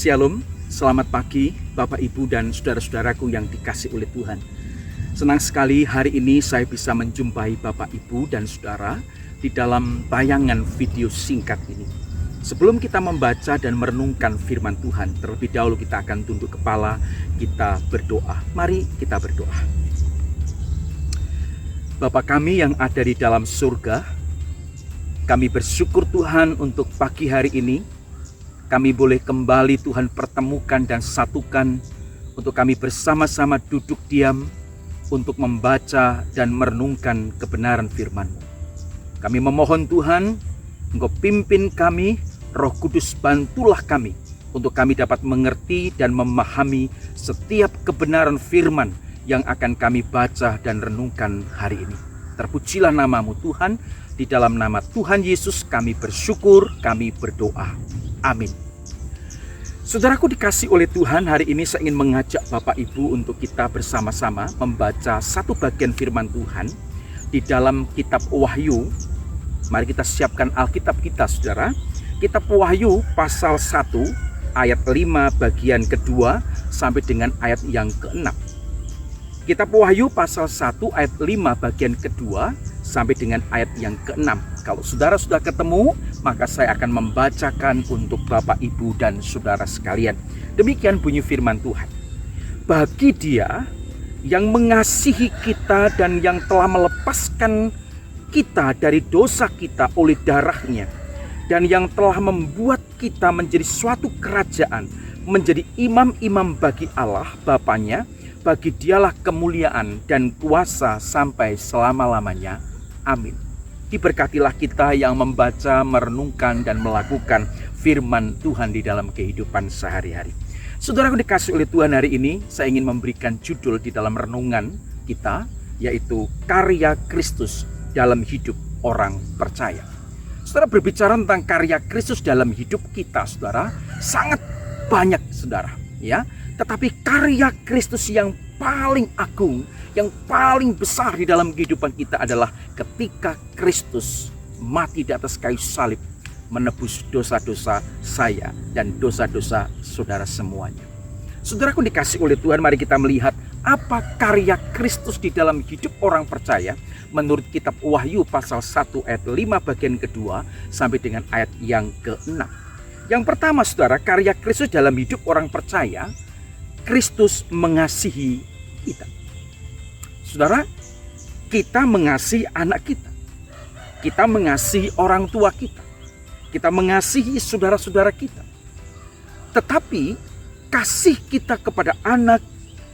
Shalom, selamat pagi Bapak Ibu dan saudara-saudaraku yang dikasih oleh Tuhan. Senang sekali hari ini saya bisa menjumpai Bapak Ibu dan saudara di dalam tayangan video singkat ini. Sebelum kita membaca dan merenungkan firman Tuhan, terlebih dahulu kita akan tunduk kepala, kita berdoa. Mari kita berdoa. Bapa kami yang ada di dalam surga, kami bersyukur Tuhan untuk pagi hari ini. Kami boleh kembali Tuhan pertemukan dan satukan untuk kami bersama-sama duduk diam untuk membaca dan merenungkan kebenaran firman-Mu. Kami memohon Tuhan, Engkau pimpin kami, Roh Kudus bantulah kami untuk kami dapat mengerti dan memahami setiap kebenaran firman yang akan kami baca dan renungkan hari ini. Terpujilah nama-Mu Tuhan, di dalam nama Tuhan Yesus kami bersyukur, kami berdoa. Amin. Saudaraku dikasih oleh Tuhan, hari ini saya ingin mengajak Bapak Ibu untuk kita bersama-sama membaca satu bagian firman Tuhan di dalam kitab Wahyu. Mari kita siapkan Alkitab kita, saudara. Kitab Wahyu pasal 1 ayat 5 bagian kedua sampai dengan ayat yang ke-6. Kitab Wahyu pasal 1 ayat 5 bagian kedua sampai dengan ayat yang ke-6. Kalau saudara sudah ketemu, maka saya akan membacakan untuk Bapak, Ibu, dan saudara sekalian. Demikian bunyi firman Tuhan. Bagi Dia yang mengasihi kita dan yang telah melepaskan kita dari dosa kita oleh darahnya, dan yang telah membuat kita menjadi suatu kerajaan, menjadi imam-imam bagi Allah Bapanya, bagi Dialah kemuliaan dan kuasa sampai selama-lamanya. Amin. Diberkatilah kita yang membaca, merenungkan, dan melakukan firman Tuhan di dalam kehidupan sehari-hari. Saudaraku dikasih oleh Tuhan, hari ini saya ingin memberikan judul di dalam renungan kita, yaitu karya Kristus dalam hidup orang percaya. Saudara, berbicara tentang karya Kristus dalam hidup kita, saudara, sangat banyak, saudara, ya. Tetapi karya Kristus yang paling agung, yang paling besar di dalam kehidupan kita adalah ketika Kristus mati di atas kayu salib, menebus dosa-dosa saya dan dosa-dosa saudara semuanya. Saudaraku dikasih oleh Tuhan, mari kita melihat apa karya Kristus di dalam hidup orang percaya menurut kitab Wahyu pasal 1 ayat 5 bagian kedua sampai dengan ayat yang ke-6. Yang pertama, saudara, karya Kristus dalam hidup orang percaya, Kristus mengasihi kita. Saudara, kita mengasihi anak kita. Kita mengasihi orang tua kita. Kita mengasihi saudara-saudara kita. Tetapi kasih kita kepada anak,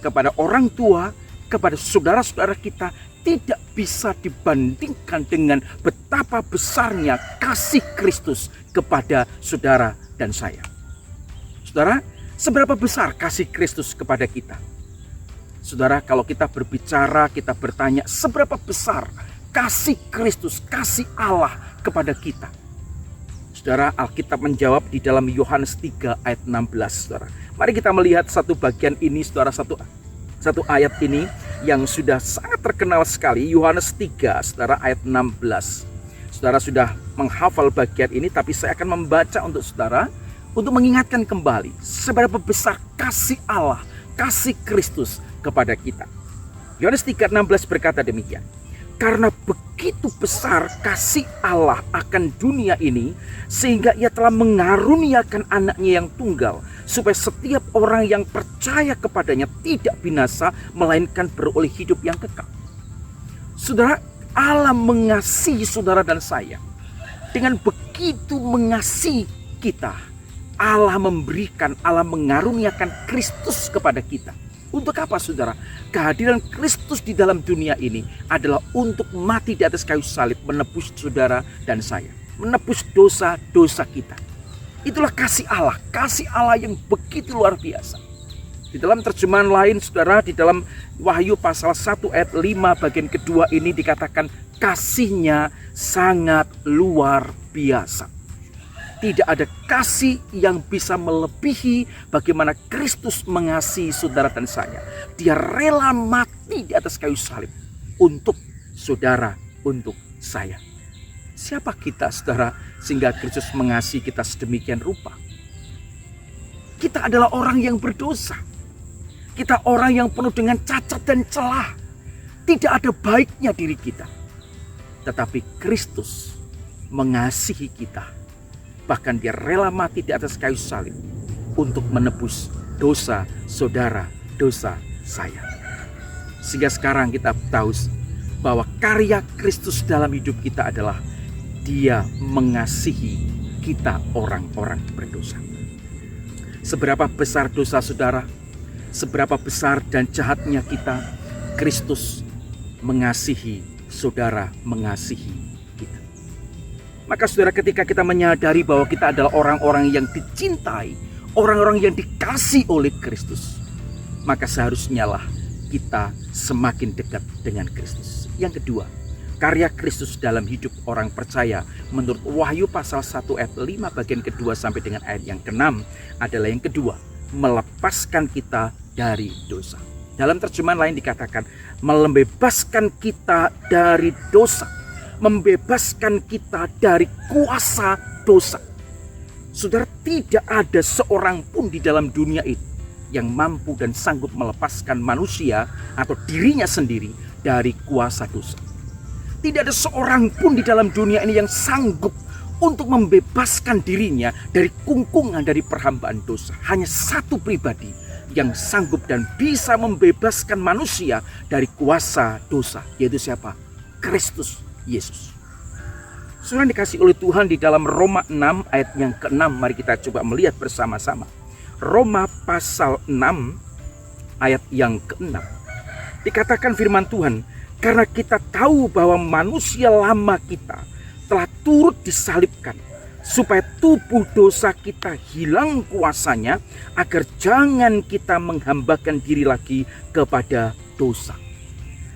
kepada orang tua, kepada saudara-saudara kita tidak bisa dibandingkan dengan betapa besarnya kasih Kristus kepada saudara dan saya. Saudara, seberapa besar kasih Kristus kepada kita? Saudara, kalau kita berbicara, kita bertanya seberapa besar kasih Kristus, kasih Allah kepada kita. Saudara, Alkitab menjawab di dalam Yohanes 3 ayat 16, saudara. Mari kita melihat satu bagian ini, saudara, satu ayat ini yang sudah sangat terkenal sekali. Yohanes 3, saudara, ayat 16. Saudara sudah menghafal bagian ini, tapi saya akan membaca untuk saudara untuk mengingatkan kembali seberapa besar kasih Allah, kasih Kristus kepada kita. Yohanes 3:16 berkata demikian. Karena begitu besar kasih Allah akan dunia ini, sehingga Ia telah mengaruniakan anaknya yang tunggal, supaya setiap orang yang percaya kepadanya tidak binasa, melainkan beroleh hidup yang kekal. Saudara, Allah mengasihi saudara dan saya. Dengan begitu mengasihi kita, Allah memberikan, Allah mengaruniakan Kristus kepada kita. Untuk apa, saudara? Kehadiran Kristus di dalam dunia ini adalah untuk mati di atas kayu salib, menebus saudara dan saya, menebus dosa-dosa kita. Itulah kasih Allah yang begitu luar biasa. Di dalam terjemahan lain, saudara, di dalam Wahyu pasal 1 ayat 5 bagian kedua ini dikatakan kasihnya sangat luar biasa. Tidak ada kasih yang bisa melebihi bagaimana Kristus mengasihi saudara dan saya. Dia rela mati di atas kayu salib untuk saudara, untuk saya. Siapa kita, saudara, sehingga Kristus mengasihi kita sedemikian rupa? Kita adalah orang yang berdosa. Kita orang yang penuh dengan cacat dan celah. Tidak ada baiknya diri kita. Tetapi Kristus mengasihi kita. Bahkan dia rela mati di atas kayu salib untuk menebus dosa saudara, dosa saya. Sehingga sekarang kita tahu bahwa karya Kristus dalam hidup kita adalah dia mengasihi kita orang-orang berdosa. Seberapa besar dosa saudara, seberapa besar dan jahatnya kita, Kristus mengasihi saudara, mengasihi kita. Maka saudara, ketika kita menyadari bahwa kita adalah orang-orang yang dicintai, orang-orang yang dikasihi oleh Kristus, maka seharusnya lah kita semakin dekat dengan Kristus. Yang kedua, karya Kristus dalam hidup orang percaya menurut Wahyu pasal 1 ayat 5 bagian kedua sampai dengan ayat yang ke-6 adalah yang kedua, melepaskan kita dari dosa. Dalam terjemahan lain dikatakan membebaskan kita dari dosa, membebaskan kita dari kuasa dosa. Saudara, tidak ada seorang pun di dalam dunia ini yang mampu dan sanggup melepaskan manusia atau dirinya sendiri dari kuasa dosa. Tidak ada seorang pun di dalam dunia ini yang sanggup untuk membebaskan dirinya dari kungkungan dari perhambaan dosa. Hanya satu pribadi yang sanggup dan bisa membebaskan manusia dari kuasa dosa, yaitu siapa? Kristus Yesus. Saudara dikasih oleh Tuhan, di dalam Roma 6 ayat yang ke-6, mari kita coba melihat bersama-sama. Roma pasal 6 ayat yang ke-6. Dikatakan firman Tuhan, karena kita tahu bahwa manusia lama kita telah turut disalibkan, supaya tubuh dosa kita hilang kuasanya, agar jangan kita menghambakan diri lagi kepada dosa.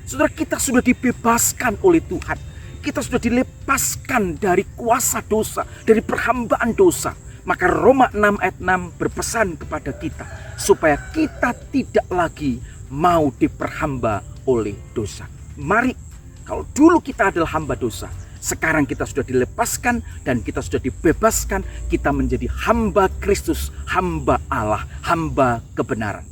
Saudara, kita sudah dibebaskan oleh Tuhan. Kita sudah dilepaskan dari kuasa dosa, dari perhambaan dosa. Maka Roma 6 ayat 6 berpesan kepada kita supaya kita tidak lagi mau diperhamba oleh dosa. Mari, kalau dulu kita adalah hamba dosa, sekarang kita sudah dilepaskan dan kita sudah dibebaskan. Kita menjadi hamba Kristus, hamba Allah, hamba kebenaran.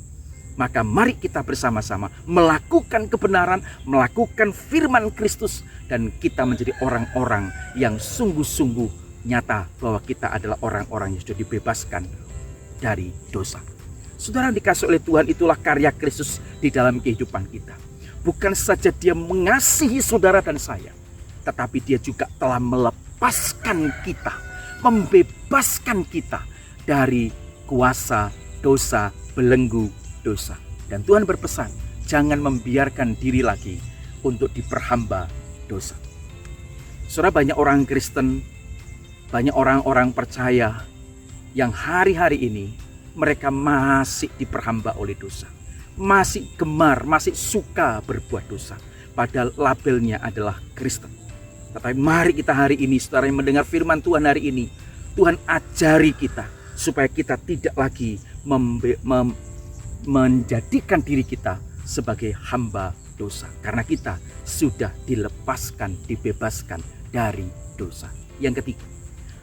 Maka mari kita bersama-sama melakukan kebenaran, melakukan firman Kristus, dan kita menjadi orang-orang yang sungguh-sungguh nyata bahwa kita adalah orang-orang yang sudah dibebaskan dari dosa. Saudara dikasih oleh Tuhan, itulah karya Kristus di dalam kehidupan kita. Bukan saja dia mengasihi saudara dan saya, tetapi dia juga telah melepaskan kita, membebaskan kita dari kuasa dosa, belenggu dosa. Dan Tuhan berpesan, jangan membiarkan diri lagi untuk diperhamba dosa. Saudara, banyak orang Kristen, banyak orang-orang percaya yang hari-hari ini mereka masih diperhamba oleh dosa, masih gemar, masih suka berbuat dosa, padahal labelnya adalah Kristen. Tetapi mari kita hari ini, saudara yang mendengar firman Tuhan hari ini, Tuhan ajari kita supaya kita tidak lagi menjadikan diri kita sebagai hamba dosa, karena kita sudah dilepaskan, dibebaskan dari dosa. Yang ketiga,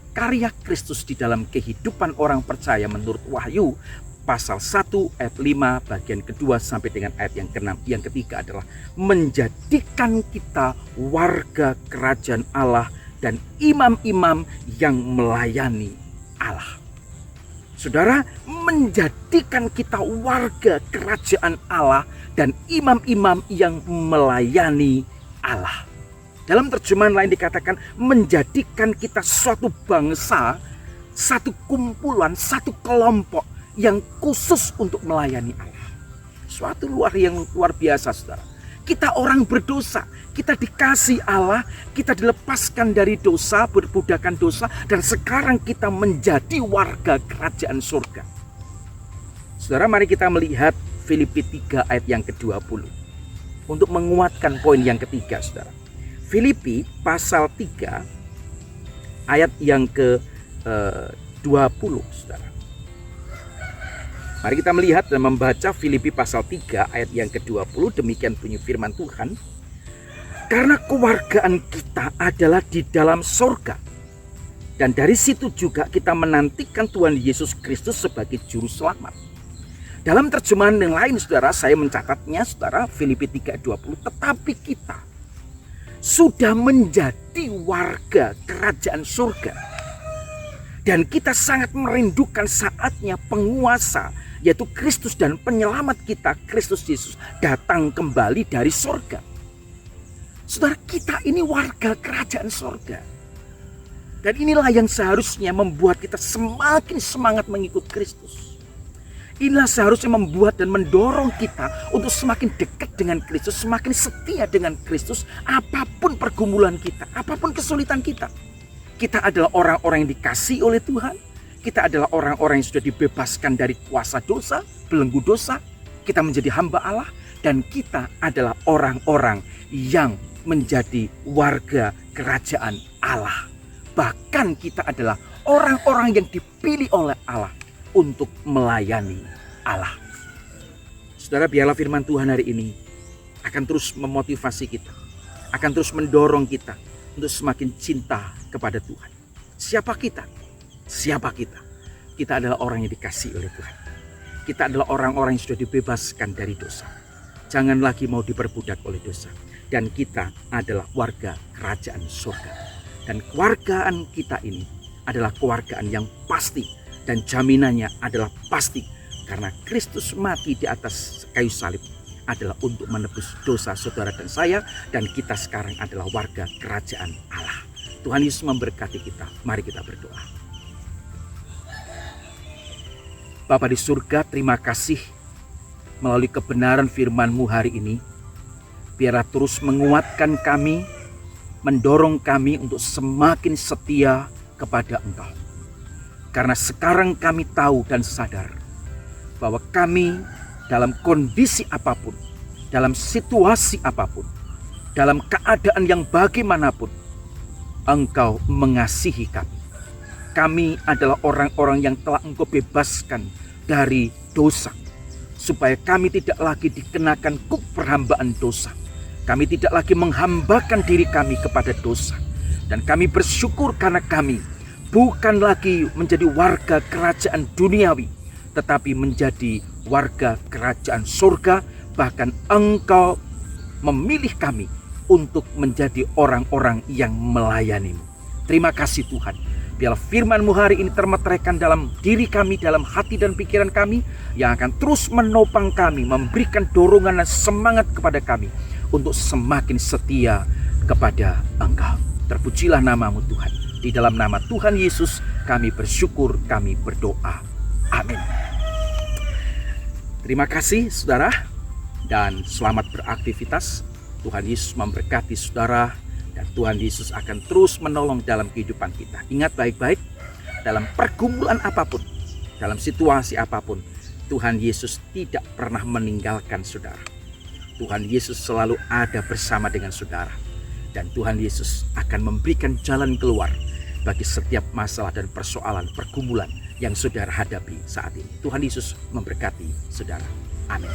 karya Kristus di dalam kehidupan orang percaya menurut Wahyu pasal 1 ayat 5 bagian kedua sampai dengan ayat yang ke-6. Yang ketiga adalah menjadikan kita warga kerajaan Allah dan imam-imam yang melayani Allah. Saudara, menjadikan kita warga kerajaan Allah dan imam-imam yang melayani Allah. Dalam terjemahan lain dikatakan menjadikan kita suatu bangsa, satu kumpulan, satu kelompok yang khusus untuk melayani Allah. Suatu yang luar biasa, saudara. Kita orang berdosa, kita dikasih Allah, kita dilepaskan dari dosa, berbudakan dosa, dan sekarang kita menjadi warga kerajaan surga. Saudara, mari kita melihat Filipi 3 ayat yang ke-20 untuk menguatkan poin yang ketiga, saudara. Filipi pasal 3 ayat yang ke-20, saudara. Mari kita melihat dan membaca Filipi pasal 3 ayat yang ke-20. Demikian bunyi firman Tuhan. Karena kewargaan kita adalah di dalam sorga, Dan dari situ juga kita menantikan Tuhan Yesus Kristus sebagai juru selamat. Dalam terjemahan yang lain saudara, saya mencatatnya saudara, Filipi 3:20, tetapi kita sudah menjadi warga kerajaan surga. Dan kita sangat merindukan saatnya penguasa, yaitu Kristus dan penyelamat kita, Kristus Yesus, datang kembali dari surga. Saudara, kita ini warga kerajaan surga. Dan inilah yang seharusnya membuat kita semakin semangat mengikut Kristus. Inilah seharusnya membuat dan mendorong kita untuk semakin dekat dengan Kristus, semakin setia dengan Kristus, apapun pergumulan kita, apapun kesulitan kita. Kita adalah orang-orang yang dikasihi oleh Tuhan. Kita adalah orang-orang yang sudah dibebaskan dari kuasa dosa, belenggu dosa. Kita menjadi hamba Allah, dan kita adalah orang-orang yang menjadi warga kerajaan Allah. Bahkan kita adalah orang-orang yang dipilih oleh Allah untuk melayani Allah. Saudara, biarlah firman Tuhan hari ini akan terus memotivasi kita, akan terus mendorong kita untuk semakin cinta kepada Tuhan. Siapa kita? Siapa kita? Kita adalah orang yang dikasihi oleh Tuhan. Kita adalah orang-orang yang sudah dibebaskan dari dosa. Jangan lagi mau diperbudak oleh dosa. Dan kita adalah warga kerajaan surga. Dan kewargaan kita ini adalah kewargaan yang pasti, dan jaminannya adalah pasti, karena Kristus mati di atas kayu salib adalah untuk menebus dosa saudara dan saya, dan kita sekarang adalah warga kerajaan Allah. Tuhan Yesus memberkati kita. Mari kita berdoa. Bapa di surga, terima kasih melalui kebenaran firman-Mu hari ini. Biarlah terus menguatkan kami, mendorong kami untuk semakin setia kepada Engkau. Karena sekarang kami tahu dan sadar bahwa kami dalam kondisi apapun, dalam situasi apapun, dalam keadaan yang bagaimanapun, Engkau mengasihi kami. Kami adalah orang-orang yang telah Engkau bebaskan dari dosa, supaya kami tidak lagi dikenakan kuk perhambaan dosa. Kami tidak lagi menghambakan diri kami kepada dosa. Dan kami bersyukur karena kami bukan lagi menjadi warga kerajaan duniawi, tetapi menjadi warga kerajaan surga. Bahkan Engkau memilih kami untuk menjadi orang-orang yang melayani-Mu. Terima kasih Tuhan. Biarlah firman-Mu hari ini termeteraikan dalam diri kami, dalam hati dan pikiran kami, yang akan terus menopang kami, memberikan dorongan dan semangat kepada kami untuk semakin setia kepada Engkau. Terpujilah nama-Mu Tuhan. Di dalam nama Tuhan Yesus kami bersyukur, kami berdoa. Amin. Terima kasih saudara, dan selamat beraktivitas. Tuhan Yesus memberkati saudara, dan Tuhan Yesus akan terus menolong dalam kehidupan kita. Ingat baik-baik, dalam pergumulan apapun, dalam situasi apapun, Tuhan Yesus tidak pernah meninggalkan saudara. Tuhan Yesus selalu ada bersama dengan saudara. Dan Tuhan Yesus akan memberikan jalan keluar bagi setiap masalah dan persoalan pergumulan yang saudara hadapi saat ini. Tuhan Yesus memberkati saudara. Amin.